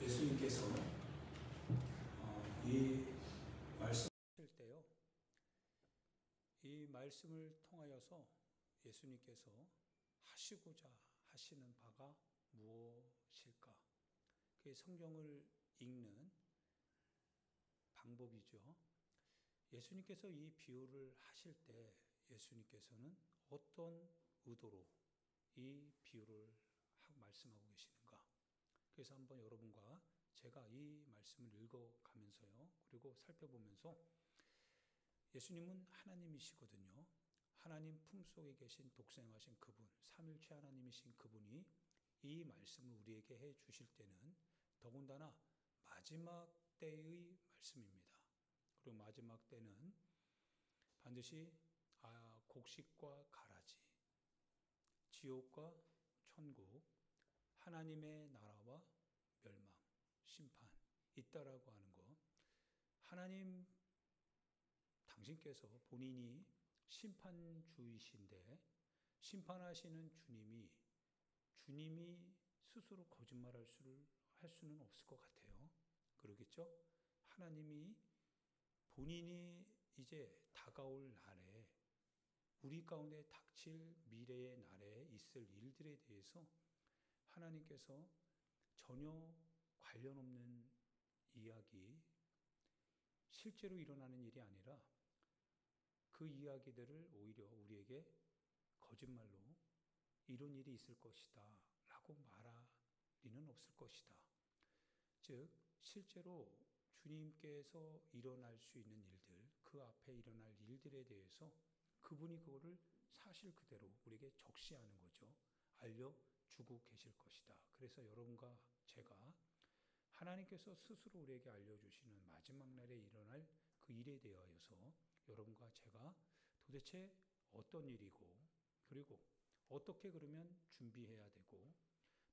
예수님께서 이 말씀을 때요, 이 말씀을 통하여서 예수님께서 하시고자 하시는 바가 무엇일까? 그게 성경을 읽는 방법이죠. 예수님께서 이 비유를 하실 때 예수님께서는 어떤 의도로 이 비유를 말씀하고 계시는가? 그래서 한번 여러분과 제가 이 말씀을 읽어가면서요, 그리고 살펴보면서 예수님은 하나님이시거든요. 하나님 품속에 계신 독생하신 그분, 삼일체 하나님이신 그분이 이 말씀을 우리에게 해 주실 때는 더군다나 마지막 때의 말씀입니다. 그리고 마지막 때는 반드시 곡식과 가라지, 지옥과 천국, 하나님의 나라와 멸망, 심판 있다라고 하는 것. 하나님 당신께서 본인이 심판주이신데 심판하시는 주님이 스스로 거짓말할 수는 없을 것 같아요. 그러겠죠? 하나님이 본인이 이제 다가올 날에 우리 가운데 닥칠 미래의 날에 있을 일들에 대해서 하나님께서 전혀 관련 없는 이야기, 실제로 일어나는 일이 아니라 그 이야기들을 오히려 우리에게 거짓말로 이런 일이 있을 것이다 라고 말할 리는 없을 것이다. 즉 실제로 주님께서 일어날 수 있는 일들, 그 앞에 일어날 일들에 대해서 그분이 그거를 사실 그대로 우리에게 적시하는 거죠. 알려주고 계실 것이다. 그래서 여러분과 제가 하나님께서 스스로 우리에게 알려주시는 마지막 날에 일어날 그 일에 대하여서 여러분과 제가 도대체 어떤 일이고, 그리고 어떻게 그러면 준비해야 되고,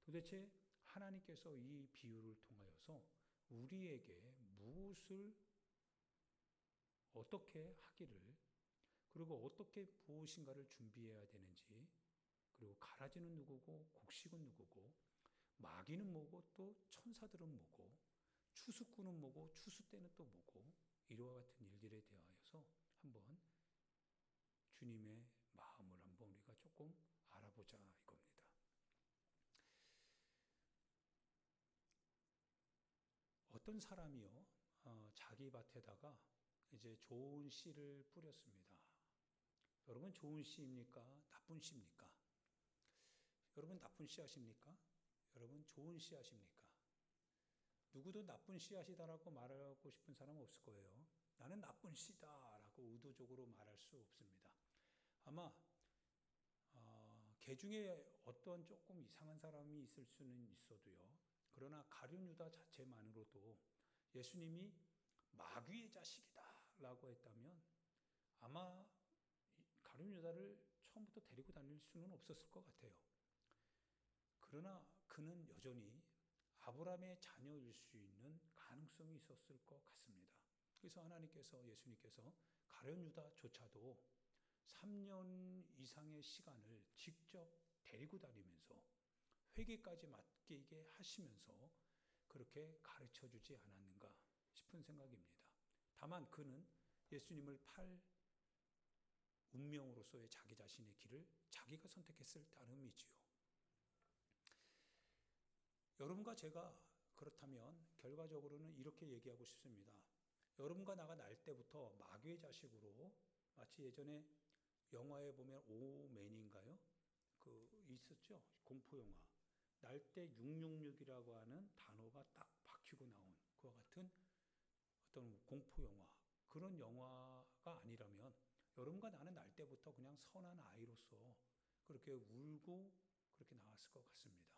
도대체 하나님께서 이 비유를 통하여서 우리에게 무엇을 어떻게 하기를, 그리고 어떻게 무엇인가를 준비해야 되는지, 그리고 가라지는 누구고 곡식은 누구고 마귀는 뭐고 또 천사들은 뭐고 추수꾼은 뭐고 추수때는 또 뭐고, 이와 같은 일들에 대하여서 한번 주님의 마음을 한번 우리가 조금 알아보자 이겁니다. 어떤 사람이요, 자기 밭에다가 이제 좋은 씨를 뿌렸습니다. 여러분 좋은 씨입니까? 나쁜 씨입니까? 여러분 나쁜 씨앗입니까? 여러분 좋은 씨앗입니까? 누구도 나쁜 씨앗이다라고 말하고 싶은 사람은 없을 거예요. 나는 나쁜 씨다라고 의도적으로 말할 수 없습니다. 아마 개 중에 어떤 조금 이상한 사람이 있을 수는 있어도요, 그러나 가룟 유다 자체만으로도 예수님이 마귀의 자식이다 라고 했다면 아마 가룟 유다를 처음부터 데리고 다닐 수는 없었을 것 같아요. 그러나 그는 여전히 아브라함의 자녀일 수 있는 가능성이 있었을 것 같습니다. 그래서 하나님께서, 예수님께서 가룟 유다조차도 3년 이상의 시간을 직접 데리고 다니면서 회개까지 맡기게 하시면서 그렇게 가르쳐 주지 않았는가 싶은 생각입니다. 다만 그는 예수님을 팔 운명으로서의 자기 자신의 길을 자기가 선택했을 따름이지요. 여러분과 제가 그렇다면 결과적으로는 이렇게 얘기하고 싶습니다. 여러분과 나가 날 때부터 마귀의 자식으로, 마치 예전에 영화에 보면 오맨인가요? 있었죠? 공포영화. 날 때 666이라고 하는 단어가 딱 박히고 나온 그와 같은 어떤 공포영화, 그런 영화가 아니라면 여러분과 나는 날 때부터 그냥 선한 아이로서 그렇게 울고 그렇게 나왔을 것 같습니다.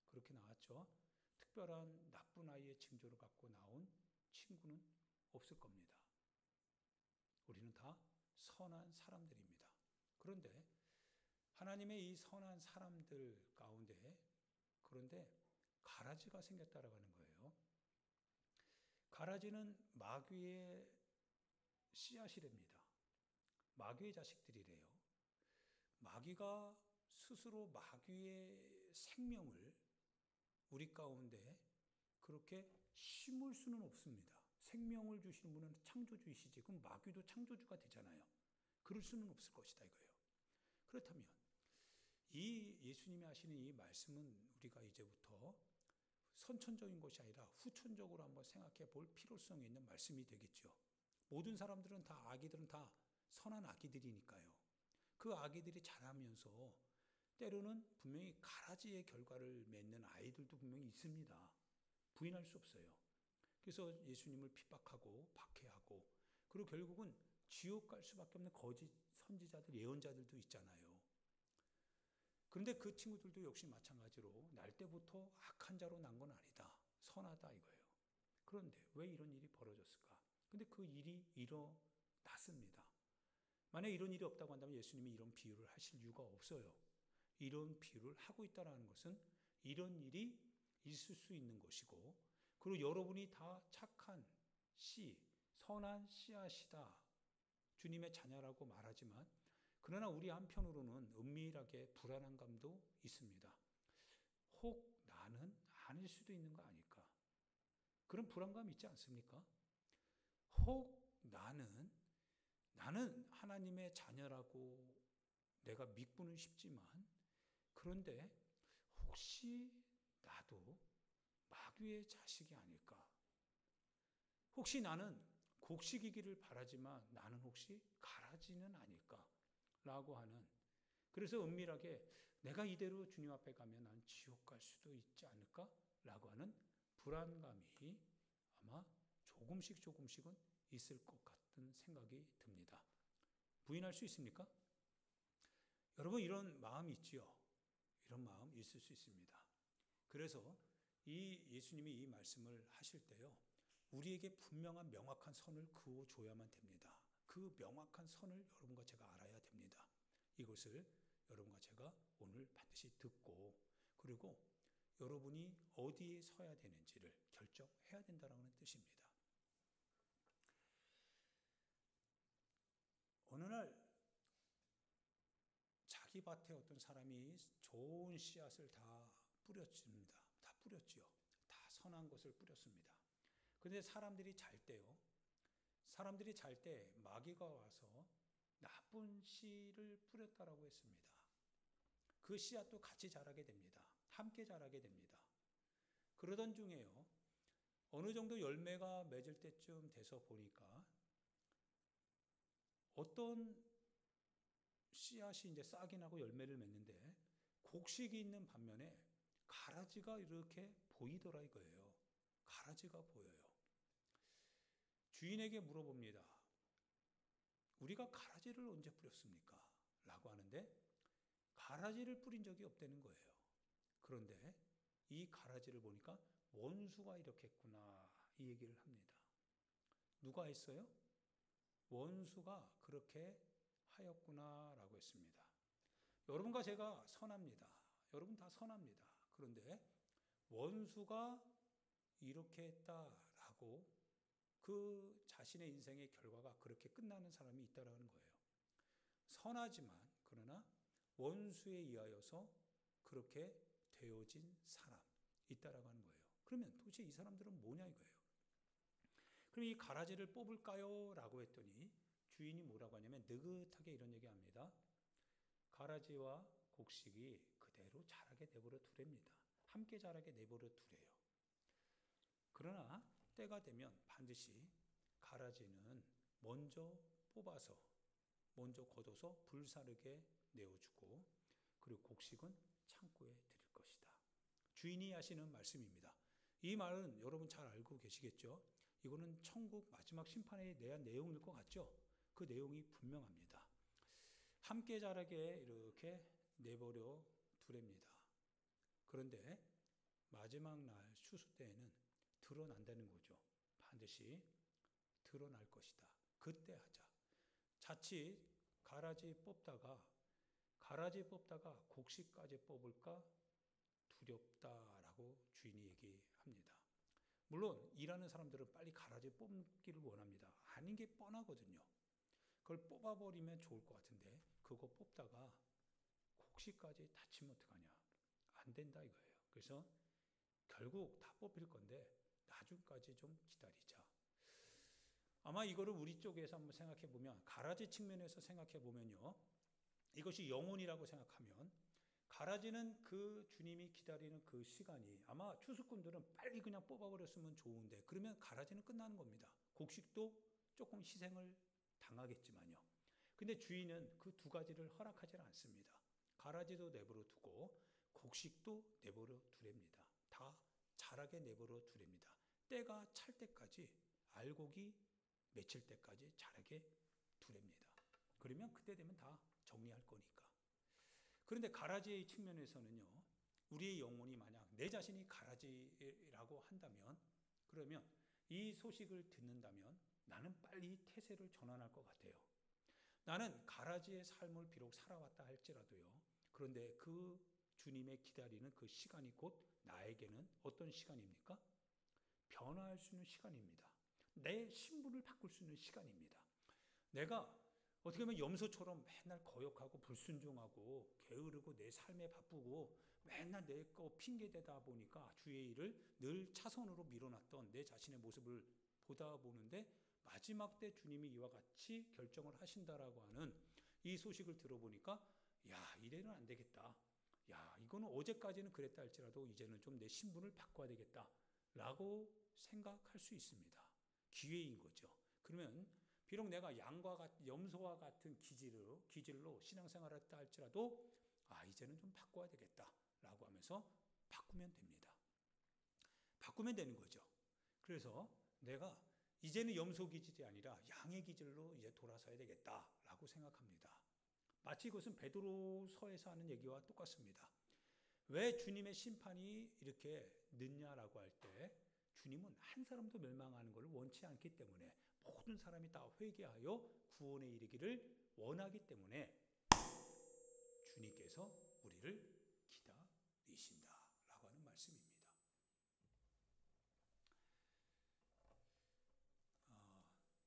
그렇게 나왔죠. 특별한 나쁜 아이의 징조를 갖고 나온 친구는 없을 겁니다. 우리는 다 선한 사람들입니다. 그런데 하나님의 이 선한 사람들 가운데 그런데 가라지가 생겼다라는 거예요. 가라지는 마귀의 씨앗이랍니다. 마귀의 자식들이래요. 마귀가 스스로 마귀의 생명을 우리 가운데 그렇게 심을 수는 없습니다. 생명을 주시는 분은 창조주이시지. 그럼 마귀도 창조주가 되잖아요. 그럴 수는 없을 것이다 이거예요. 그렇다면 이 예수님이 하시는 이 말씀은 우리가 이제부터 선천적인 것이 아니라 후천적으로 한번 생각해 볼 필요성이 있는 말씀이 되겠죠. 모든 사람들은 다 아기들은 다 선한 아기들이니까요. 그 아기들이 자라면서 때로는 분명히 가라지의 결과를 맺는 아이들도 분명히 있습니다. 부인할 수 없어요. 그래서 예수님을 핍박하고 박해하고 그리고 결국은 지옥 갈 수밖에 없는 거짓 선지자들, 예언자들도 있잖아요. 그런데 그 친구들도 역시 마찬가지로 날 때부터 악한 자로 난 건 아니다. 선하다 이거예요. 그런데 왜 이런 일이 벌어졌을까? 근데 그 일이 일어났습니다. 만약 이런 일이 없다고 한다면 예수님이 이런 비유를 하실 이유가 없어요. 이런 비유를 하고 있다는 것은 이런 일이 있을 수 있는 것이고 그리고 여러분이 다 착한 씨, 선한 씨앗이다. 주님의 자녀라고 말하지만 그러나 우리 한편으로는 은밀하게 불안한 감도 있습니다. 혹 나는 아닐 수도 있는 거 아닐까? 그런 불안감 있지 않습니까? 혹 나는 하나님의 자녀라고 내가 믿고는 싶지만 그런데 혹시 나도 마귀의 자식이 아닐까? 혹시 나는 곡식이기를 바라지만 나는 혹시 가라지는 아닐까? 라고 하는 그래서 은밀하게 내가 이대로 주님 앞에 가면 난 지옥 갈 수도 있지 않을까? 라고 하는 불안감이 아마 조금씩은 있을 것 같은 생각이 듭니다. 부인할 수 있습니까? 여러분 이런 마음이 있지요. 이런 마음 있을 수 있습니다. 그래서 이 예수님이 이 말씀을 하실 때요. 우리에게 분명한 명확한 선을 그어줘야만 됩니다. 그 명확한 선을 여러분과 제가 알아야 됩니다. 이것을 여러분과 제가 오늘 반드시 듣고 그리고 여러분이 어디에 서야 되는지를 결정해야 된다는 뜻입니다. 어느 날 자기 밭에 어떤 사람이 좋은 씨앗을 다 뿌렸습니다. 다 뿌렸지요. 다 선한 것을 뿌렸습니다. 그런데 사람들이 잘 때요. 사람들이 잘 때 마귀가 와서 나쁜 씨를 뿌렸다라고 했습니다. 그 씨앗도 같이 자라게 됩니다. 함께 자라게 됩니다. 그러던 중에요. 어느 정도 열매가 맺을 때쯤 돼서 보니까 어떤 씨앗이 이제 싹이 나고 열매를 맺는데 곡식이 있는 반면에 가라지가 이렇게 보이더라 이거예요. 가라지가 보여요. 주인에게 물어봅니다. 우리가 가라지를 언제 뿌렸습니까? 라고 하는데 가라지를 뿌린 적이 없다는 거예요. 그런데 이 가라지를 보니까 원수가 이렇게 했구나 이 얘기를 합니다. 누가 했어요? 원수가 그렇게 하였구나라고 했습니다. 여러분과 제가 선합니다. 여러분 다 선합니다. 그런데 원수가 이렇게 했다라고 그 자신의 인생의 결과가 그렇게 끝나는 사람이 있다라는 거예요. 선하지만 그러나 원수에 의하여서 그렇게 되어진 사람 있다라고 하는 거예요. 그러면 도대체 이 사람들은 뭐냐 이거예요. 그럼 이 가라지를 뽑을까요? 라고 했더니 주인이 뭐라고 하냐면 느긋하게 이런 얘기합니다. 가라지와 곡식이 그대로 자라게 내버려 두랍니다. 함께 자라게 내버려 두래요. 그러나 때가 되면 반드시 가라지는 먼저 뽑아서 먼저 걷어서 불사르게 내어주고 그리고 곡식은 창고에 드릴 것이다. 주인이 하시는 말씀입니다. 이 말은 여러분 잘 알고 계시겠죠? 이거는 천국 마지막 심판에 대한 내용일 것 같죠? 그 내용이 분명합니다. 함께 자라게 이렇게 내버려 두랍니다. 그런데 마지막 날 추수 때에는 드러난다는 거죠. 반드시 드러날 것이다. 그때 하자. 자칫 가라지 뽑다가 곡식까지 뽑을까 두렵다라고 주인이 얘기합니다. 물론 일하는 사람들은 빨리 가라지 뽑기를 원합니다. 아닌 게 뻔하거든요. 그걸 뽑아버리면 좋을 것 같은데 그거 뽑다가 곡식까지 다치면 어떡하냐. 안 된다 이거예요. 그래서 결국 다 뽑힐 건데 나중까지 좀 기다리자. 아마 이거를 우리 쪽에서 한번 생각해 보면, 가라지 측면에서 생각해 보면요, 이것이 영혼이라고 생각하면, 가라지는 그 주님이 기다리는 그 시간이, 아마 추수꾼들은 빨리 그냥 뽑아버렸으면 좋은데, 그러면 가라지는 끝나는 겁니다. 곡식도 조금 희생을 당하겠지만요. 근데 주인은 그 두 가지를 허락하지 않습니다. 가라지도 내버려 두고 곡식도 내버려 두렵니다. 다 자라게 내버려 두렵니다. 때가 찰 때까지, 알곡이 맺힐 때까지 자라게 두렵니다. 그러면 그때 되면 다 정리할 거니까. 그런데 가라지의 측면에서는요, 우리의 영혼이 만약 내 자신이 가라지라고 한다면, 그러면 이 소식을 듣는다면 나는 빨리 태세를 전환할 것 같아요. 나는 가라지의 삶을 비록 살아왔다 할지라도요, 그런데 그 주님의 기다리는 그 시간이 곧 나에게는 어떤 시간입니까? 변화할 수 있는 시간입니다. 내 신분을 바꿀 수 있는 시간입니다. 내가 어떻게 보면 염소처럼 맨날 거역하고 불순종하고 게으르고 내 삶에 바쁘고 맨날 내 거 핑계대다 보니까 주의 일을 늘 차선으로 밀어놨던 내 자신의 모습을 보다 보는데, 마지막 때 주님이 이와 같이 결정을 하신다라고 하는 이 소식을 들어보니까, 야, 이래는 안 되겠다. 야, 이거는 어제까지는 그랬다 할지라도 이제는 좀 내 신분을 바꿔야 되겠다 라고 생각할 수 있습니다. 기회인 거죠. 그러면 비록 내가 염소와 같은 기질로 신앙생활을 했다 할지라도, 이제는 좀 바꿔야 되겠다 라고 하면서 바꾸면 됩니다. 바꾸면 되는 거죠. 그래서 내가 이제는 염소 기질이 아니라 양의 기질로 이제 돌아서야 되겠다 라고 생각합니다. 마치 이것은 베드로서에서 하는 얘기와 똑같습니다. 왜 주님의 심판이 이렇게 늦냐라고 할 때, 주님은 한 사람도 멸망하는 것을 원치 않기 때문에 모든 사람이 다 회개하여 구원에 이르기를 원하기 때문에 주님께서 우리를 기다리신다라고 하는 말씀입니다. 시간을 조금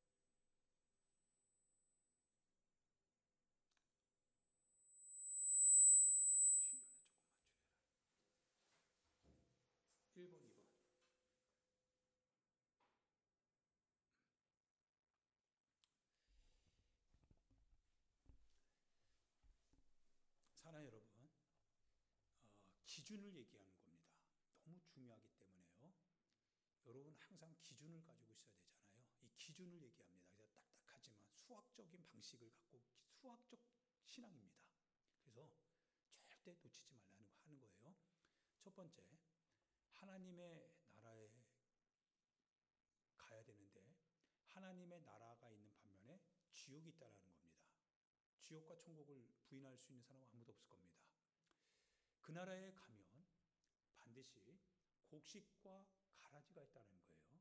맞춰야 1번, 2번. 사랑하는 여러분, 기준을 얘기하는 겁니다. 너무 중요하기 때문에요. 여러분 항상 기준을 가지고 있어야 되잖아요. 이 기준을 얘기합니다. 그래서 딱딱하지만 수학적인 방식을 갖고, 수학적 신앙입니다. 그래서 절대 놓치지 말라는 거 하는 거예요. 첫 번째, 하나님의 나라에 가야 되는데, 하나님의 나라가 있는 반면에 지옥이 있다라는 겁니다. 지옥과 천국을 부인할 수 있는 사람은 아무도 없을 겁니다. 그 나라에 가면 반드시 곡식과 가라지가 있다는 거예요.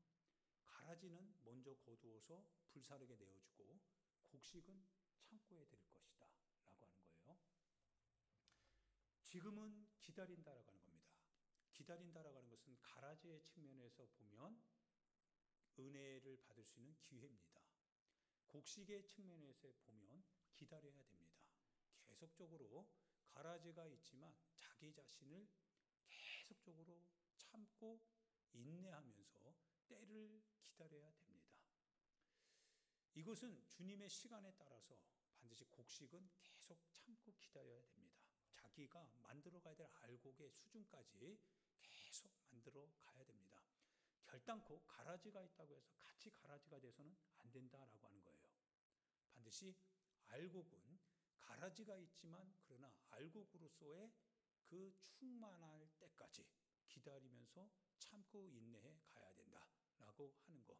가라지는 먼저 거두어서 불사르게 내어주고, 곡식은 창고에 들 것이다 라고 하는 거예요. 지금은 기다린다라고 하는 겁니다. 기다린다라고 하는 것은 가라지의 측면에서 보면 은혜를 받을 수 있는 기회입니다. 곡식의 측면에서 보면 기다려야 됩니다. 계속적으로 가라지가 있지만 자기 자신을 계속적으로 참고 인내하면서 때를 기다려야 됩니다. 이것은 주님의 시간에 따라서 반드시 곡식은 계속 참고 기다려야 됩니다. 자기가 만들어 가야 될 알곡의 수준까지 계속 만들어 가야 됩니다. 결단코 가라지가 있다고 해서 같이 가라지가 돼서는 안 된다라고 하는 거예요. 반드시 알곡은 가라지가 있지만, 그러나 알곡으로서의 그 충만할 때까지 기다리면서 참고 인내해 가야 된다라고 하는 것.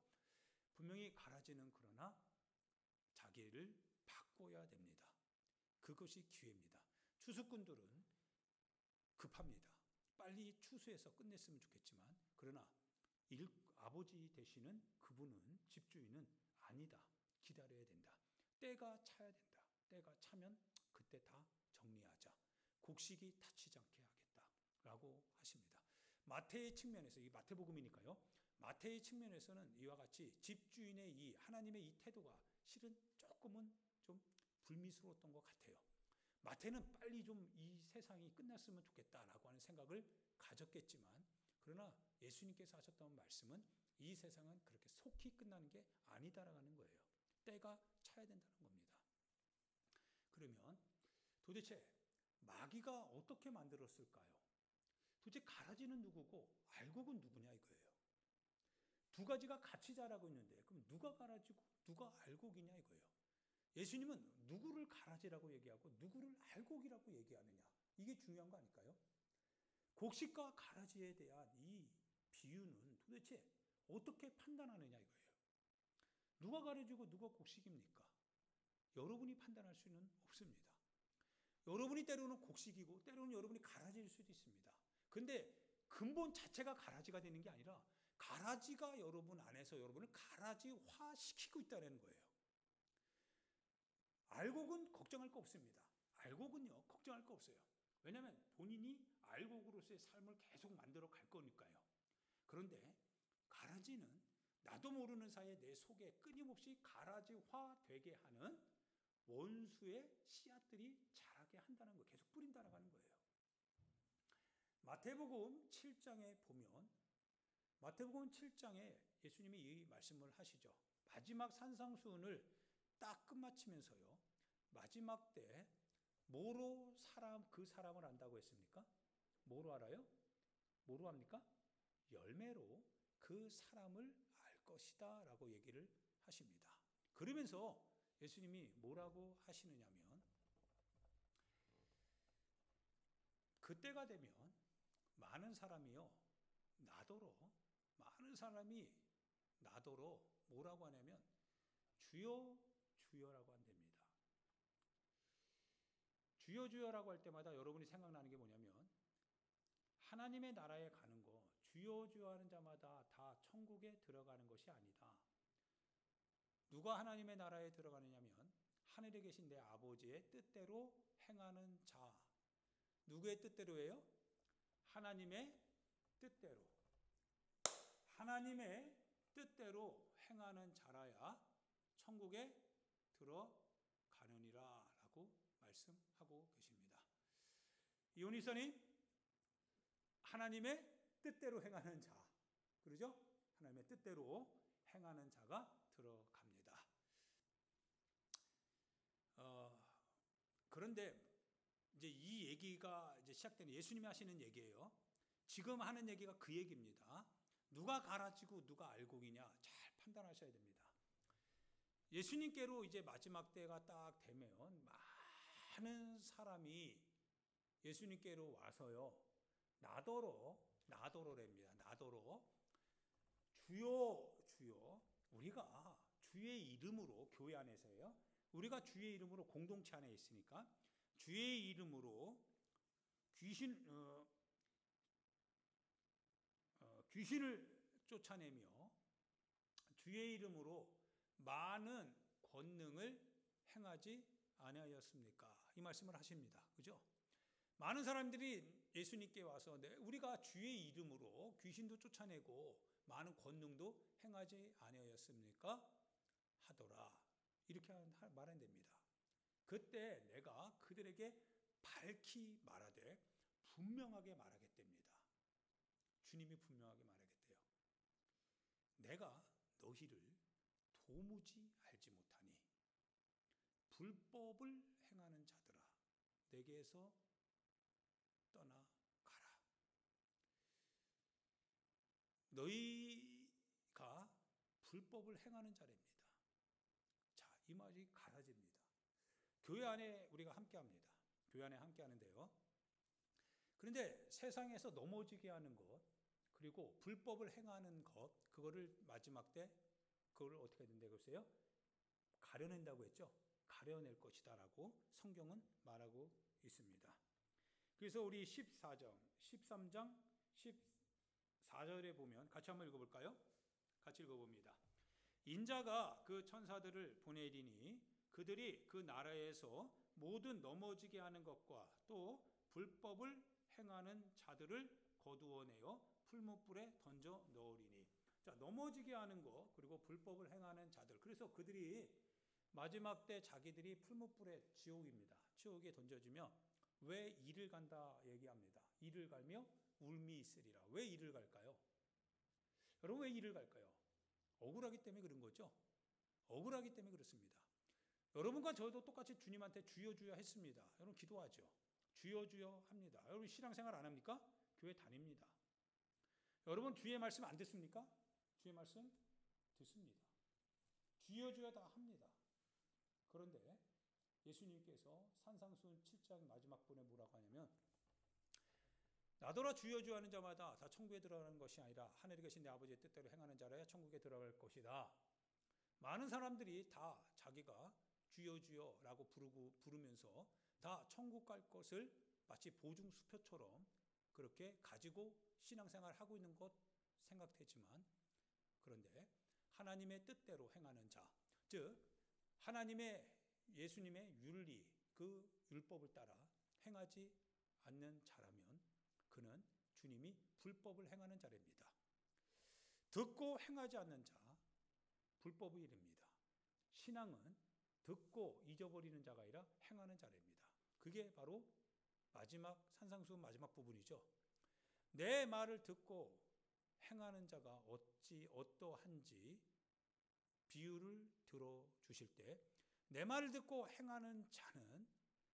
분명히 가라지는 그러나 자기를 바꿔야 됩니다. 그것이 기회입니다. 추수꾼들은 급합니다. 빨리 추수해서 끝냈으면 좋겠지만, 그러나 아버지 되시는 그분은, 집주인은 아니다. 기다려야 된다. 때가 차야 된다. 때가 차면 그때 다 정리하자. 곡식이 다치지 않게 하겠다라고 하십니다. 마태의 측면에서, 이 마태복음이니까요. 마태의 측면에서는 이와 같이 집주인의 이 하나님의 이 태도가 실은 조금은 좀 불미스러웠던 것 같아요. 마태는 빨리 좀 이 세상이 끝났으면 좋겠다라고 하는 생각을 가졌겠지만, 그러나 예수님께서 하셨던 말씀은 이 세상은 그렇게 속히 끝나는 게 아니다라는 거예요. 때가 차야 된다는 겁니다. 그러면 도대체 마귀가 어떻게 만들었을까요? 도대체 가라지는 누구고 알곡은 누구냐 이거예요. 두 가지가 같이 자라고 있는데 그럼 누가 가라지고 누가 알곡이냐 이거예요. 예수님은 누구를 가라지라고 얘기하고 누구를 알곡이라고 얘기하느냐, 이게 중요한 거 아닐까요? 곡식과 가라지에 대한 이 비유는 도대체 어떻게 판단하느냐 이거예요. 누가 가라지고 누가 곡식입니까? 여러분이 판단할 수는 없습니다. 여러분이 때로는 곡식이고 때로는 여러분이 가라지일 수도 있습니다. 근데 근본 자체가 가라지가 되는 게 아니라 가라지가 여러분 안에서 여러분을 가라지화 시키고 있다는 거예요. 알곡은 걱정할 거 없습니다. 알곡은요, 걱정할 거 없어요. 왜냐하면 본인이 알곡으로서의 삶을 계속 만들어 갈 거니까요. 그런데 가라지는 나도 모르는 사이에 내 속에 끊임없이 가라지화 되게 하는 원수의 씨앗들이 자라게 한다는 거, 계속 뿌린다는 거예요. 마태복음 7장에 보면, 마태복음 7장에 예수님이 이 말씀을 하시죠. 마지막 산상수훈을 딱 끝마치면서요, 마지막 때 뭐로 그 사람을 안다고 했습니까? 뭐로 알아요? 뭐로 합니까? 열매로 그 사람을 알 것이다 라고 얘기를 하십니다. 그러면서 예수님이 뭐라고 하시느냐면, 그때가 되면 많은 사람이 나더러 뭐라고 하냐면 주여 주여라고 한답니다. 주여 주여라고 할 때마다 여러분이 생각나는 게 뭐냐면, 하나님의 나라에 가는 거, 주여 주여 하는 자마다 다 천국에 들어가는 것이 아니다. 누가 하나님의 나라에 들어가느냐면 하늘에 계신 내 아버지의 뜻대로 행하는 자. 누구의 뜻대로예요? 하나님의 뜻대로. 하나님의 뜻대로 행하는 자라야 천국에 들어가느니라 라고 말씀하고 계십니다. 이온이서님, 하나님의 뜻대로 행하는 자, 그러죠? 하나님의 뜻대로 행하는 자가 들어갑니다. 그런데 이제 이 얘기가 이제 시작되는, 예수님이 하시는 얘기예요. 지금 하는 얘기가 그 얘기입니다. 누가 가라지고 누가 알곡이냐 잘 판단하셔야 됩니다. 예수님께로 이제 마지막 때가 딱 되면 많은 사람이 예수님께로 와서요, 나더러랍니다. 나더러 주여 주여, 우리가 주의 이름으로, 교회 안에서요, 우리가 주의 이름으로 공동체 안에 있으니까 주의 이름으로 귀신을 쫓아내며 주의 이름으로 많은 권능을 행하지 아니하였습니까? 이 말씀을 하십니다. 그죠? 많은 사람들이 예수님께 와서 우리가 주의 이름으로 귀신도 쫓아내고 많은 권능도 행하지 아니하였습니까? 하더라. 이렇게 말하면 됩니다. 그때 내가 그들에게 밝히 말하되 분명하게 말하겠답니다. 주님이 분명하게 말하겠대요. 내가 너희를 도무지 알지 못하니 불법을 행하는 자들아, 내게서 떠나가라. 너희가 불법을 행하는 자랍니다. 자, 이 말이 가라집니다. 교회 안에 우리가 함께합니다. 교회 안에 함께하는데요. 그런데 세상에서 넘어지게 하는 것, 그리고 불법을 행하는 것, 그거를 마지막 때 그걸 어떻게 된다고 했어요? 가려낸다고 했죠. 가려낼 것이다 라고 성경은 말하고 있습니다. 그래서 우리 13장 14절에 보면 같이 한번 읽어볼까요? 같이 읽어봅니다. 인자가 그 천사들을 보내리니 그들이 그 나라에서 모든 넘어지게 하는 것과 또 불법을 행하는 자들을 거두어내어 풀무불에 던져 넣으리니. 자, 넘어지게 하는 것, 그리고 불법을 행하는 자들. 그래서 그들이 마지막 때 자기들이 풀무불에, 지옥입니다. 지옥에 던져지며 왜 이를 간다 얘기합니다. 이를 갈며 울미 있으리라. 왜 이를 갈까요? 여러분 왜 이를 갈까요? 억울하기 때문에 그런 거죠. 억울하기 때문에 그렇습니다. 여러분과 저도 똑같이 주님한테 주여 주여 했습니다. 여러분 기도하죠. 주여 주여 합니다. 여러분 신앙생활 안 합니까? 교회 다닙니다. 여러분 주의 말씀 안 듣습니까? 주의 말씀 듣습니다. 주여 주여 다 합니다. 그런데 예수님께서 산상수훈 7장 마지막 분에 뭐라고 하냐면 나더러 주여 주여 하는 자마다 다 천국에 들어가는 것이 아니라 하늘에 계신 내 아버지의 뜻대로 행하는 자라야 천국에 들어갈 것이다. 많은 사람들이 다 자기가 주여 주여라고 부르면서 다 천국 갈 것을 마치 보증수표처럼 그렇게 가지고 신앙생활 하고 있는 것 생각되지만 그런데 하나님의 뜻대로 행하는 자, 즉 하나님의 예수님의 윤리, 그 율법을 따라 행하지 않는 자라면 그는 주님이 불법을 행하는 자랍니다. 듣고 행하지 않는 자, 불법의 일입니다. 신앙은 듣고 잊어버리는 자가 아니라 행하는 자랍니다. 그게 바로 마지막 산상수훈 마지막 부분이죠. 내 말을 듣고 행하는 자가 어떠한지 비유를 들어주실 때 내 말을 듣고 행하는 자는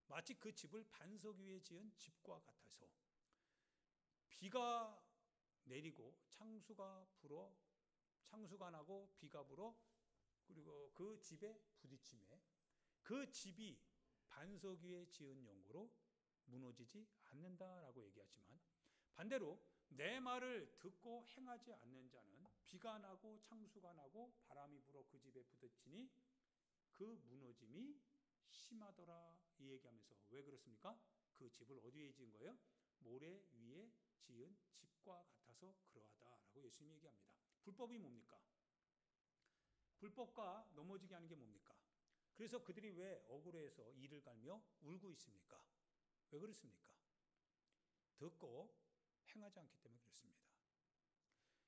마치 그 집을 반석 위에 지은 집과 같아서 비가 내리고 창수가 나고 비가 불어 그리고 그 집에 부딪힘에 그 집이 반석 위에 지은 연고로 무너지지 않는다라고 얘기하지만 반대로 내 말을 듣고 행하지 않는 자는 비가 나고 창수가 나고 바람이 불어 그 집에 부딪히니 그 무너짐이 심하더라 이 얘기하면서 왜 그렇습니까? 그 집을 어디에 지은 거예요? 모래 위에 지은 집과 같아서 그러하다라고 예수님이 얘기합니다. 불법이 뭡니까? 불법과 넘어지게 하는 게 뭡니까? 그래서 그들이 왜 억울해서 이를 갈며 울고 있습니까? 왜 그렇습니까? 듣고 행하지 않기 때문에 그렇습니다.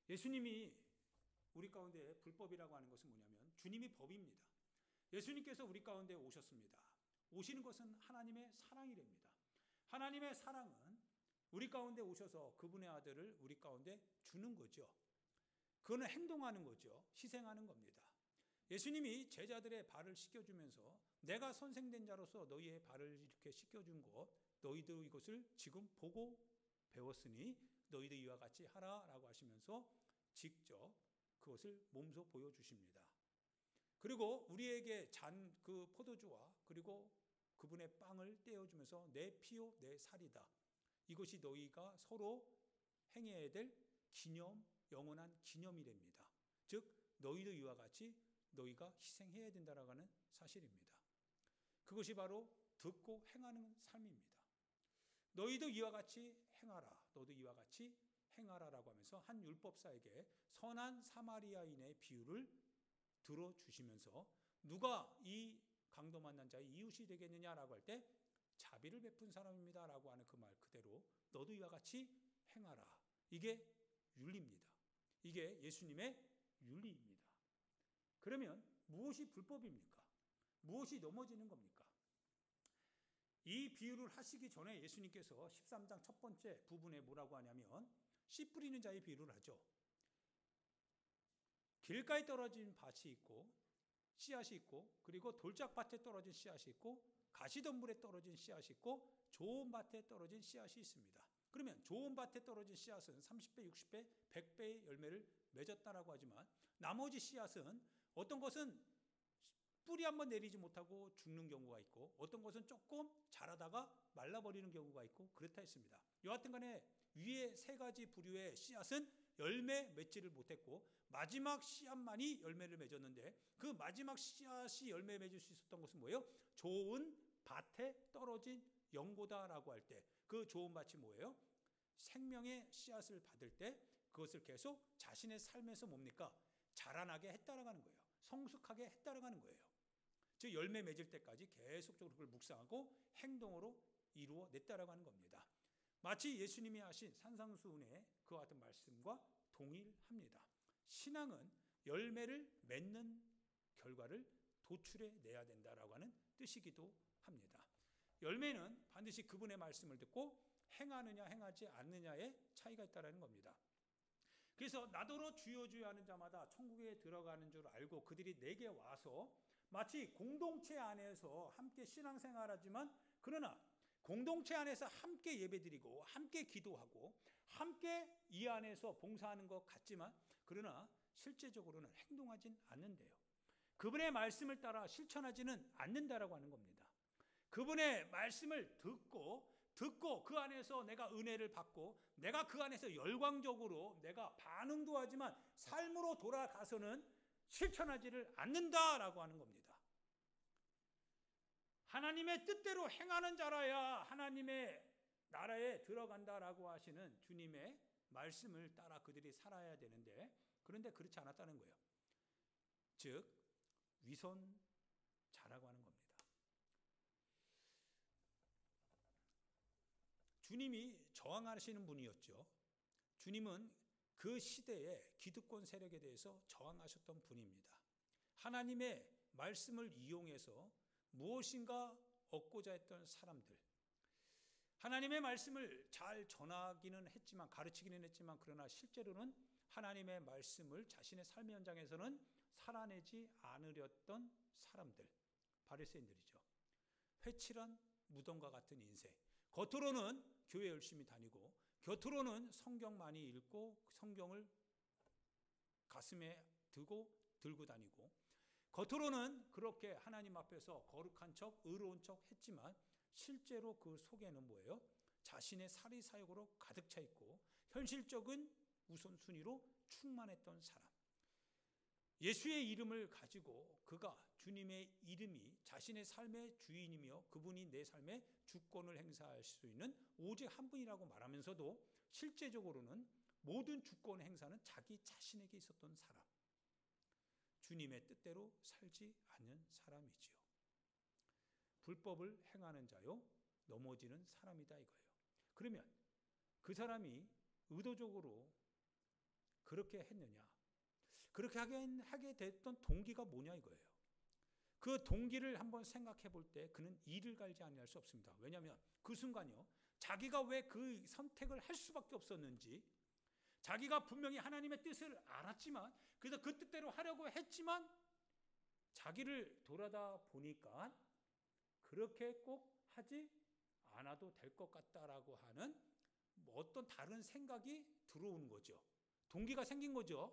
예수님이 우리 가운데 불법이라고 하는 것은 뭐냐면 주님이 법입니다. 예수님께서 우리 가운데 오셨습니다. 오시는 것은 하나님의 사랑이랍니다. 하나님의 사랑은 우리 가운데 오셔서 그분의 아들을 우리 가운데 주는 거죠. 그거는 행동하는 거죠. 희생하는 겁니다. 예수님이 제자들의 발을 씻겨주면서 내가 선생된 자로서 너희의 발을 이렇게 씻겨준 것 너희도 이것을 지금 보고 배웠으니 너희도 이와 같이 하라라고 하시면서 직접 그것을 몸소 보여주십니다. 그리고 우리에게 잔 그 포도주와 그리고 그분의 빵을 떼어주면서 내 피요 내 살이다. 이것이 너희가 서로 행해야 될 기념, 영원한 기념이랍니다. 즉 너희도 이와 같이 너희가 희생해야 된다라고 하는 사실입니다. 그것이 바로 듣고 행하는 삶입니다. 너희도 이와 같이 행하라. 너도 이와 같이 행하라라고 하면서 한 율법사에게 선한 사마리아인의 비유를 들어주시면서 누가 이 강도 만난 자의 이웃이 되겠느냐라고 할 때 자비를 베푼 사람입니다라고 하는 그 말 그대로 너도 이와 같이 행하라. 이게 윤리입니다. 이게 예수님의 윤리입니다. 그러면 무엇이 불법입니까? 무엇이 넘어지는 겁니까? 이 비유를 하시기 전에 예수님께서 13장 첫 번째 부분에 뭐라고 하냐면 씨 뿌리는 자의 비유를 하죠. 길가에 떨어진 밭이 있고 씨앗이 있고 그리고 돌짝밭에 떨어진 씨앗이 있고 가시덤불에 떨어진 씨앗이 있고 좋은 밭에 떨어진 씨앗이 있습니다. 그러면 좋은 밭에 떨어진 씨앗은 30배, 60배, 100배의 열매를 맺었다라고 하지만 나머지 씨앗은 어떤 것은 뿌리 한번 내리지 못하고 죽는 경우가 있고 어떤 것은 조금 자라다가 말라버리는 경우가 있고 그렇다 했습니다. 여하튼 간에 위에 세 가지 부류의 씨앗은 열매 맺지를 못했고 마지막 씨앗만이 열매를 맺었는데 그 마지막 씨앗이 열매 맺을 수 있었던 것은 뭐예요? 좋은 밭에 떨어진 연고다라고 할 때 그 좋은 밭이 뭐예요? 생명의 씨앗을 받을 때 그것을 계속 자신의 삶에서 뭡니까? 자라나게 했다라는 거예요. 성숙하게 했다라는 거예요. 즉 열매 맺을 때까지 계속적으로 그걸 묵상하고 행동으로 이루어냈다라고 하는 겁니다. 마치 예수님이 하신 산상수훈의 그와 같은 말씀과 동일합니다. 신앙은 열매를 맺는 결과를 도출해내야 된다라고 하는 뜻이기도 합니다. 열매는 반드시 그분의 말씀을 듣고 행하느냐 행하지 않느냐의 차이가 있다는 겁니다. 그래서 나더러 주여 주여 하는 자마다 천국에 들어가는 줄 알고 그들이 내게 와서 마치 공동체 안에서 함께 신앙생활하지만 그러나 공동체 안에서 함께 예배드리고 함께 기도하고 함께 이 안에서 봉사하는 것 같지만 그러나 실제적으로는 행동하진 않는데요. 그분의 말씀을 따라 실천하지는 않는다라고 하는 겁니다. 그분의 말씀을 듣고 그 안에서 내가 은혜를 받고 내가 그 안에서 열광적으로 내가 반응도 하지만 삶으로 돌아가서는 실천하지를 않는다라고 하는 겁니다. 하나님의 뜻대로 행하는 자라야 하나님의 나라에 들어간다라고 하시는 주님의 말씀을 따라 그들이 살아야 되는데 그런데 그렇지 않았다는 거예요. 즉 위선자라고 하는 겁니다. 주님이 저항하시는 분이었죠. 주님은 그 시대의 기득권 세력에 대해서 저항하셨던 분입니다. 하나님의 말씀을 이용해서 무엇인가 얻고자 했던 사람들, 하나님의 말씀을 잘 전하기는 했지만 가르치기는 했지만 그러나 실제로는 하나님의 말씀을 자신의 삶의 현장에서는 살아내지 않으렸던 사람들, 바리새인들이죠. 회칠한 무덤과 같은 인생, 겉으로는 교회 열심히 다니고 겉으로는 성경 많이 읽고 성경을 가슴에 들고 다니고 겉으로는 그렇게 하나님 앞에서 거룩한 척 의로운 척 했지만 실제로 그 속에는 뭐예요? 자신의 사리사욕으로 가득 차 있고 현실적인 우선순위로 충만했던 사람. 예수의 이름을 가지고 그가 주님의 이름이 자신의 삶의 주인이며 그분이 내 삶의 주권을 행사할 수 있는 오직 한 분이라고 말하면서도 실제적으로는 모든 주권 행사는 자기 자신에게 있었던 사람. 주님의 뜻대로 살지 않는 사람이지요. 불법을 행하는 자요 넘어지는 사람이다 이거예요. 그러면 그 사람이 의도적으로 그렇게 했느냐? 그렇게 하게 됐던 동기가 뭐냐 이거예요. 그 동기를 한번 생각해 볼 때 그는 이를 갈지 아니할 수 없습니다. 왜냐하면 그 순간요 자기가 왜 그 선택을 할 수밖에 없었는지 자기가 분명히 하나님의 뜻을 알았지만 그래서 그 뜻대로 하려고 했지만 자기를 돌아다 보니까 그렇게 꼭 하지 않아도 될 것 같다라고 하는 어떤 다른 생각이 들어오는 거죠. 동기가 생긴 거죠.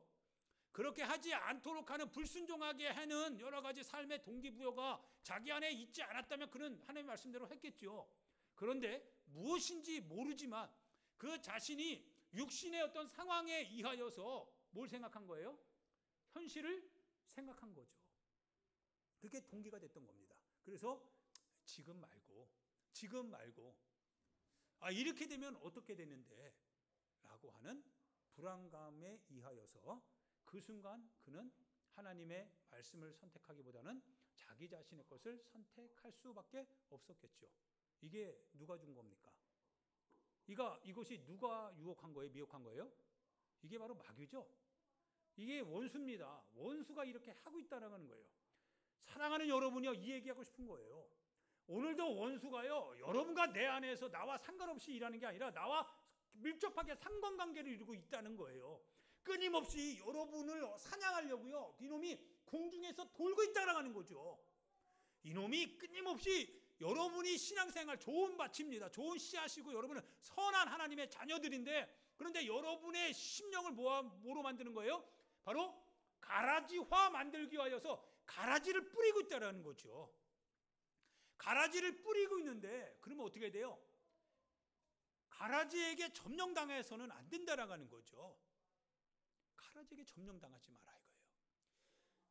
그렇게 하지 않도록 하는 불순종하게 하는 여러 가지 삶의 동기부여가 자기 안에 있지 않았다면 그는 하나님의 말씀대로 했겠죠. 그런데 무엇인지 모르지만 그 자신이 육신의 어떤 상황에 의하여서 뭘 생각한 거예요? 현실을 생각한 거죠. 그게 동기가 됐던 겁니다. 그래서 지금 말고 이렇게 되면 어떻게 되는데 라고 하는 불안감에 의하여서 그 순간 그는 하나님의 말씀을 선택하기보다는 자기 자신의 것을 선택할 수밖에 없었겠죠. 이게 누가 준 겁니까? 이것이 누가 유혹한 거예요? 미혹한 거예요? 이게 바로 마귀죠. 이게 원수입니다. 원수가 이렇게 하고 있다는 거예요. 사랑하는 여러분이요, 이 얘기하고 싶은 거예요. 오늘도 원수가요, 여러분과 내 안에서 나와 상관없이 일하는 게 아니라 나와 밀접하게 상관관계를 이루고 있다는 거예요. 끊임없이 여러분을 사냥하려고요, 이놈이 공중에서 돌고 있다라고 하는 거죠. 이놈이 끊임없이 여러분이 신앙생활 좋은 밭입니다. 좋은 씨앗이고 여러분은 선한 하나님의 자녀들인데 그런데 여러분의 심령을 뭐로 만드는 거예요? 바로 가라지화 만들기 위하여서 가라지를 뿌리고 있다는 거죠. 가라지를 뿌리고 있는데 그러면 어떻게 돼요? 가라지에게 점령당해서는 안 된다라는 거죠. 가라지에게 점령당하지 마라 이거예요.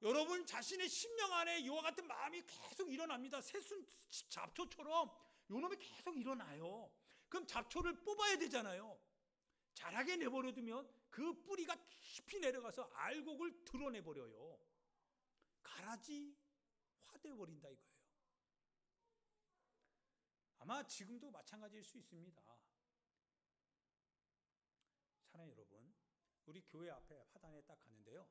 여러분 자신의 심령 안에 이와 같은 마음이 계속 일어납니다. 새순 잡초처럼 요놈이 계속 일어나요. 그럼 잡초를 뽑아야 되잖아요. 자라게 내버려두면 그 뿌리가 깊이 내려가서 알곡을 드러내버려요. 가라지화되어버린다 이거예요. 아마 지금도 마찬가지일 수 있습니다. 사랑하는 여러분, 우리 교회 앞에 화단에 딱 가는데요,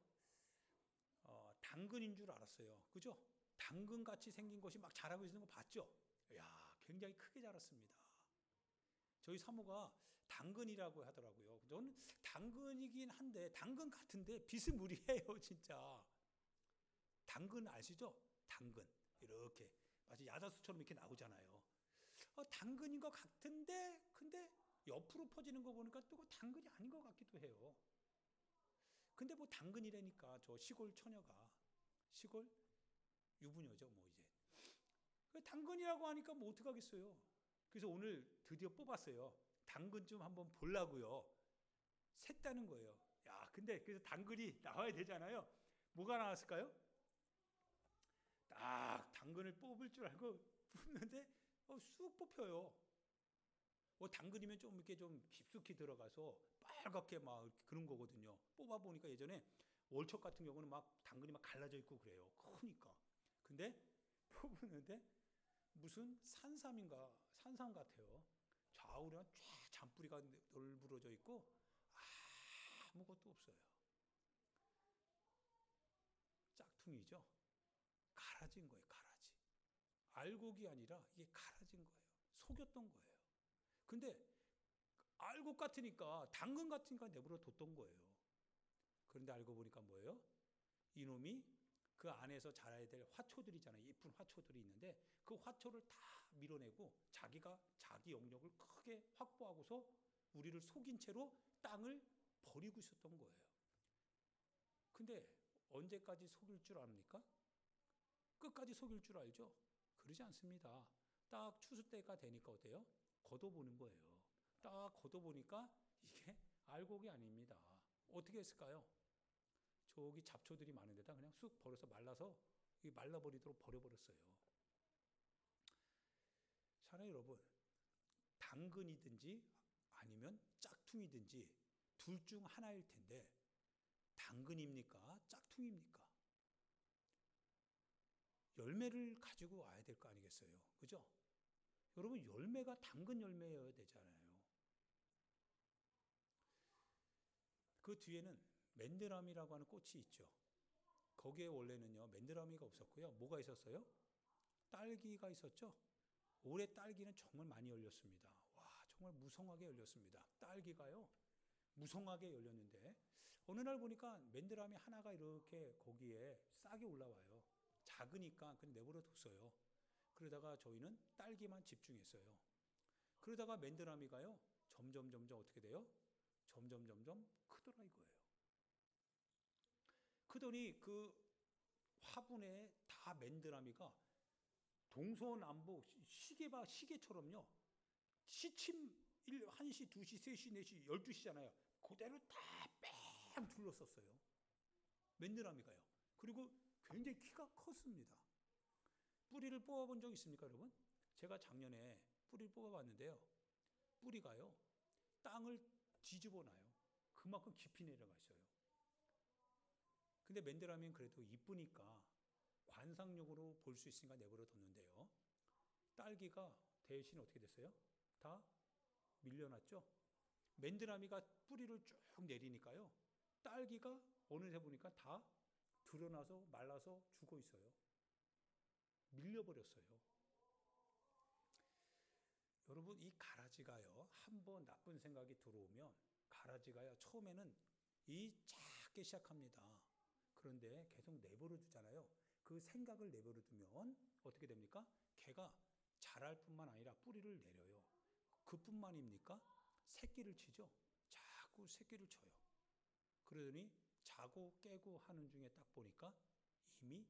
당근인 줄 알았어요. 그죠? 당근같이 생긴 것이 막 자라고 있는 거 봤죠? 이야, 굉장히 크게 자랐습니다. 저희 사모가 당근이라고 하더라고요. 저는 당근이긴 한데 당근 같은데 비스무리해요, 진짜. 당근 아시죠? 당근 이렇게 마치 야자수처럼 이렇게 나오잖아요. 당근인 것 같은데 근데 옆으로 퍼지는 거 보니까 또 당근이 아닌 것 같기도 해요. 근데 뭐 당근이라니까 저 시골 처녀가 시골 유부녀죠, 뭐 이제. 당근이라고 하니까 뭐 어떡하겠어요. 그래서 오늘 드디어 뽑았어요. 당근 좀 한번 보려고요. 샜다는 거예요. 야, 근데 그래서 당근이 나와야 되잖아요. 뭐가 나왔을까요? 딱 당근을 뽑을 줄 알고 뽑는데 쑥 뽑혀요. 당근이면 좀 이렇게 좀 깊숙이 들어가서 빨갛게 막 그런 거거든요. 뽑아 보니까 예전에 월척 같은 경우는 막 당근이 막 갈라져 있고 그래요. 크니까. 근데 뽑는데 무슨 산삼인가 산삼 같아요. 좌우로 쫙 잔뿌리가 널브러져 있고 아무것도 없어요. 짝퉁이죠. 갈아진 거예요, 갈아지. 알곡이 아니라 이게 갈아진 거예요. 속였던 거예요. 근데 알곡 같으니까 당근 같으니까 내버려 뒀던 거예요. 그런데 알고 보니까 뭐예요? 이놈이 그 안에서 자라야 될 화초들이잖아요. 예쁜 화초들이 있는데 그 화초를 다 밀어내고 자기가 자기 영역을 크게 확보하고서 우리를 속인 채로 땅을 버리고 있었던 거예요. 근데 언제까지 속일 줄 압니까? 끝까지 속일 줄 알죠? 그러지 않습니다. 딱 추수 때가 되니까 어때요? 걷어보는 거예요. 딱 걷어보니까 이게 알곡이 아닙니다. 어떻게 했을까요? 저기 잡초들이 많은 데다 그냥 쑥 버려서 말라서 말라버리도록 버려버렸어요. 사랑하는 여러분, 당근이든지 아니면 짝퉁이든지 둘 중 하나일 텐데 당근입니까? 짝퉁입니까? 열매를 가지고 와야 될 거 아니겠어요? 그죠? 여러분, 열매가 당근 열매여야 되잖아요. 그 뒤에는 맨드라미라고 하는 꽃이 있죠. 거기에 원래는요, 맨드라미가 없었고요. 뭐가 있었어요? 딸기가 있었죠. 올해 딸기는 정말 많이 열렸습니다. 와, 정말 무성하게 열렸습니다. 딸기가요, 무성하게 열렸는데 어느 날 보니까 맨드라미 하나가 이렇게 거기에 싹이 올라와요. 작으니까 그냥 내버려 뒀어요. 그러다가 저희는 딸기만 집중했어요. 그러다가 맨드라미가요, 점점 어떻게 돼요? 점점 크더라 이거예요. 크더니 그 화분에 다 맨드라미가 동서남북 시계처럼요. 시침 1시, 2시, 3시, 4시, 12시잖아요. 그대로 다 뺑 둘러섰어요. 맨드라미가요. 그리고 굉장히 키가 컸습니다. 뿌리를 뽑아본 적 있습니까, 여러분? 제가 작년에 뿌리를 뽑아봤는데요. 뿌리가요, 땅을 뒤집어 놔요. 그만큼 깊이 내려가 있어요. 근데 맨드라미는 그래도 이쁘니까 관상용으로 볼 수 있으니까 내버려 뒀는데요. 딸기가 대신 어떻게 됐어요? 다 밀려났죠? 맨드라미가 뿌리를 쭉 내리니까요. 딸기가 어느새 보니까 다 드러나서 말라서 죽어 있어요. 밀려버렸어요. 여러분, 이 가라지가요, 한번 나쁜 생각이 들어오면 가라지가요, 처음에는 이 작게 시작합니다. 그런데 계속 내버려 두잖아요. 그 생각을 내버려 두면 어떻게 됩니까? 걔가 자랄 뿐만 아니라 뿌리를 내려요. 그뿐만입니까? 새끼를 치죠. 자꾸 새끼를 쳐요. 그러더니 자고 깨고 하는 중에 딱 보니까 이미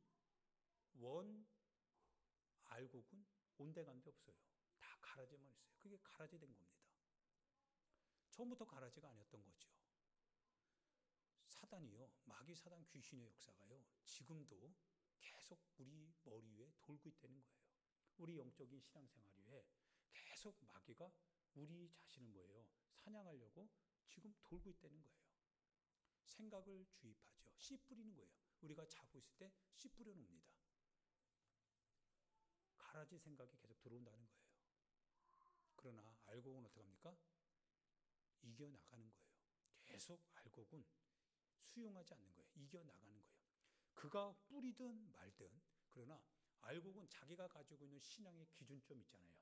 원 알곡은 온데간데 없어요. 다 가라지만 있어요. 그게 가라지 된 겁니다. 처음부터 가라지가 아니었던 거죠. 사단이요, 마귀 사단 귀신의 역사가요, 지금도 계속 우리 머리 위에 돌고 있다는 거예요. 우리 영적인 신앙생활 위에 계속 마귀가 우리 자신을 뭐예요? 사냥하려고 지금 돌고 있다는 거예요. 생각을 주입하죠. 씨 뿌리는 거예요. 우리가 자고 있을 때 씨 뿌려놓습니다. 가라지 생각이 계속 들어온다는 거예요. 그러나 알곡은 어떡합니까? 이겨나가는 거예요. 계속 알곡은 수용하지 않는 거예요. 이겨나가는 거예요. 그가 뿌리든 말든. 그러나 알곡은 자기가 가지고 있는 신앙의 기준점 있잖아요.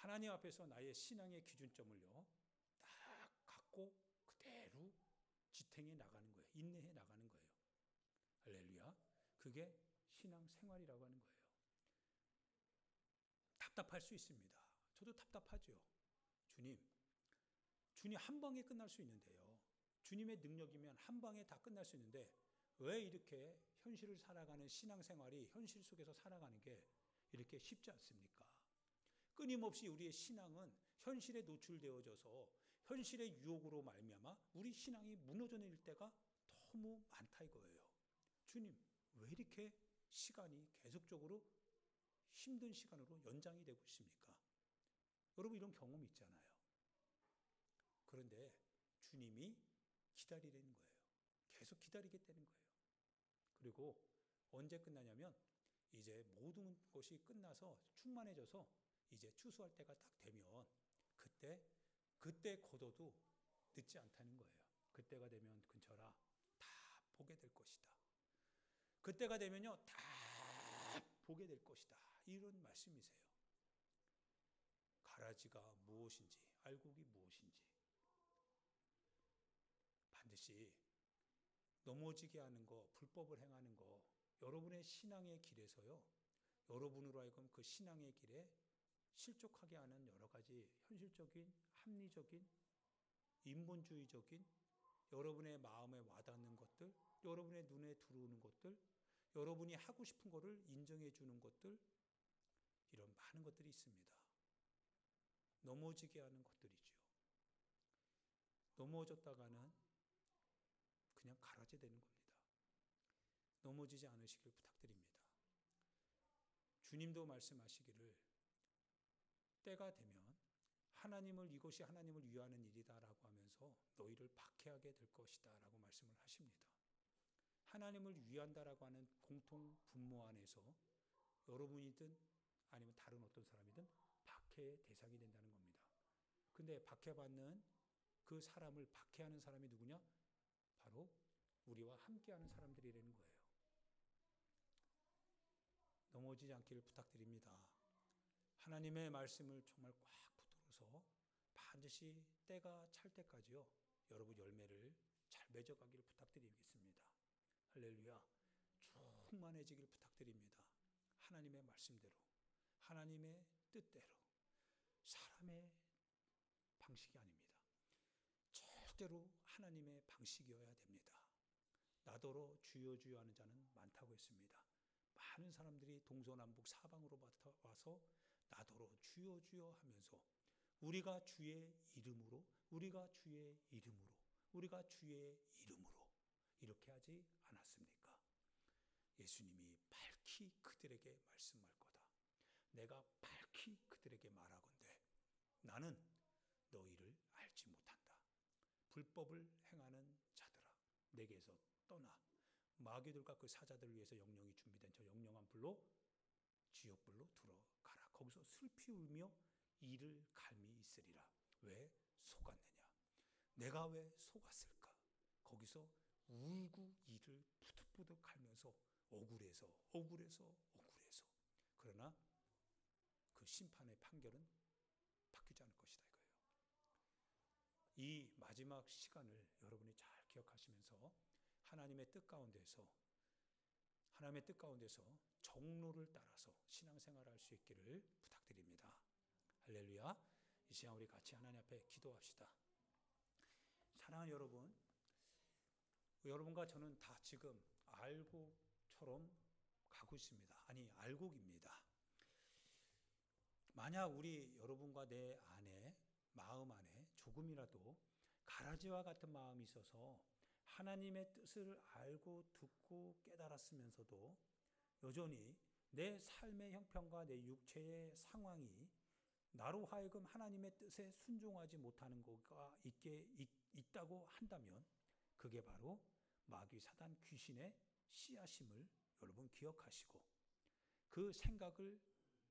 하나님 앞에서 나의 신앙의 기준점을요, 딱 갖고 그대로 지탱해 나가는 거예요. 인내해 나가는 거예요. 할렐루야. 그게 신앙 생활이라고 하는 거예요. 답답할 수 있습니다. 저도 답답하죠. 주님 한 방에 끝날 수 있는데요. 주님의 능력이면 한 방에 다 끝날 수 있는데 왜 이렇게 현실을 살아가는 신앙생활이 현실 속에서 살아가는 게 이렇게 쉽지 않습니까? 끊임없이 우리의 신앙은 현실에 노출되어져서 현실의 유혹으로 말미암아 우리 신앙이 무너져 내릴 때가 너무 많다 이거예요. 주님, 왜 이렇게 시간이 계속적으로 힘든 시간으로 연장이 되고 있습니까? 여러분 이런 경험이 있잖아요. 그런데 주님이 기다리라는 거예요. 계속 기다리겠다는 거예요. 그리고 언제 끝나냐면 이제 모든 것이 끝나서 충만해져서 이제 추수할 때가 딱 되면 그때 거둬도 늦지 않다는 거예요. 그때가 되면 근처라 다 보게 될 것이다. 그때가 되면요 다 보게 될 것이다. 이런 말씀이세요. 가라지가 무엇인지 알곡이 무엇인지 반드시 넘어지게 하는 거, 불법을 행하는 거, 여러분의 신앙의 길에서요, 여러분으로 하여금 그 신앙의 길에 실족하게 하는 여러 가지 현실적인, 합리적인, 인본주의적인 여러분의 마음에 와닿는 것들, 여러분의 눈에 들어오는 것들, 여러분이 하고 싶은 것을 인정해 주는 것들, 이런 많은 것들이 있습니다. 넘어지게 하는 것들이죠. 넘어졌다가는 그냥 가라지 되는 겁니다. 넘어지지 않으시길 부탁드립니다. 주님도 말씀하시기를 때가 되면 하나님을 이것이 하나님을 위하는 일이다라고 하면서 너희를 박해하게 될 것이다 라고 말씀을 하십니다. 하나님을 위한다라고 하는 공통 분모 안에서 여러분이든 아니면 다른 어떤 사람이든 박해의 대상이 된다는 겁니다. 근데 박해받는 그 사람을 박해하는 사람이 누구냐? 바로 우리와 함께하는 사람들이라는 거예요. 넘어지지 않기를 부탁드립니다. 하나님의 말씀을 정말 꽉 붙들어서 반드시 때가 찰 때까지요, 여러분 열매를 잘 맺어가기를 부탁드리겠습니다. 할렐루야. 충만해지기를 부탁드립니다. 하나님의 말씀대로, 하나님의 뜻대로, 사람의 방식이 아닙니다. 절대로 하나님의 방식이어야 됩니다. 나더러 주여 주여 하는 자는 많다고 했습니다. 많은 사람들이 동서남북 사방으로 와서 나더러 주여 주여 하면서 우리가 주의 이름으로, 우리가 주의 이름으로, 우리가 주의 이름으로 이렇게 하지 않았습니까? 예수님이 밝히 그들에게 말씀할 거다. 내가 밝히 그들에게 말하건대 나는 너희를 알지 못한다. 불법을 행하는 자들아, 내게서 떠나 마귀들과 그 사자들을 위해서 영영이 준비된 저 영영한 불로, 지옥불로 들어가라. 거기서 슬피 울며 이를 갈미 있으리라. 왜 속았느냐? 내가 왜 속았을까? 거기서 울고 이를 부득부득 갈면서 억울해서. 그러나 그 심판의 판결은 바뀌지 않을 것이다 이거예요. 이 마지막 시간을 여러분이 잘 기억하시면서 하나님의 뜻 가운데서 정로를 따라서 신앙생활을 할 수 있기를 부탁드립니다. 할렐루야. 이 시간 우리 같이 하나님 앞에 기도합시다. 사랑하는 여러분, 여러분과 저는 다 지금 알곡처럼 가고 있습니다. 아니, 알곡입니다. 만약 우리 여러분과 내 안에, 마음 안에 조금이라도 가라지와 같은 마음이 있어서 하나님의 뜻을 알고 듣고 깨달았으면서도 여전히 내 삶의 형편과 내 육체의 상황이 나로 하여금 하나님의 뜻에 순종하지 못하는 것가 있다고 한다면 그게 바로 마귀 사단 귀신의 씨앗임을 여러분 기억하시고 그 생각을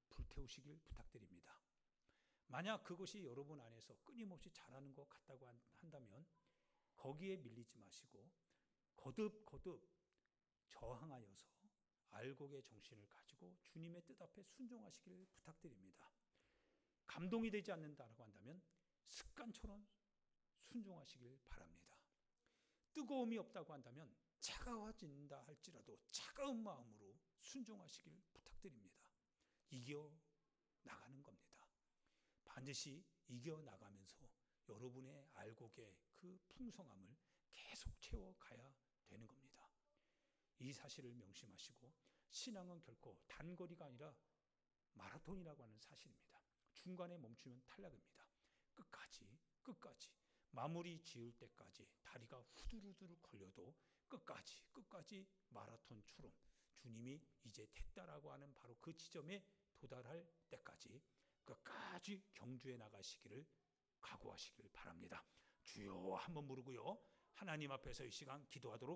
불태우시길 부탁드립니다. 만약 그것이 여러분 안에서 끊임없이 자라는 것 같다고 한다면 거기에 밀리지 마시고 거듭 저항하여서 알곡의 정신을 가지고 주님의 뜻 앞에 순종하시길 부탁드립니다. 감동이 되지 않는다라고 한다면 습관처럼 순종하시길 바랍니다. 뜨거움이 없다고 한다면 차가워진다 할지라도 차가운 마음으로 순종하시길 부탁드립니다. 이겨 나가는 겁니다. 반드시 이겨 나가면서 여러분의 알곡의 그 풍성함을 계속 채워가야 되는 겁니다. 이 사실을 명심하시고 신앙은 결코 단거리가 아니라 마라톤이라고 하는 사실입니다. 중간에 멈추면 탈락입니다. 끝까지 마무리 지을 때까지 다리가 후두루두루 걸려도 끝까지 마라톤처럼 주님이 이제 됐다라고 하는 바로 그 지점에 도달할 때까지 끝까지 경주해 나가시기를 각오하시길 바랍니다. 주여 한번 부르고요. 하나님 앞에서 이 시간 기도하도록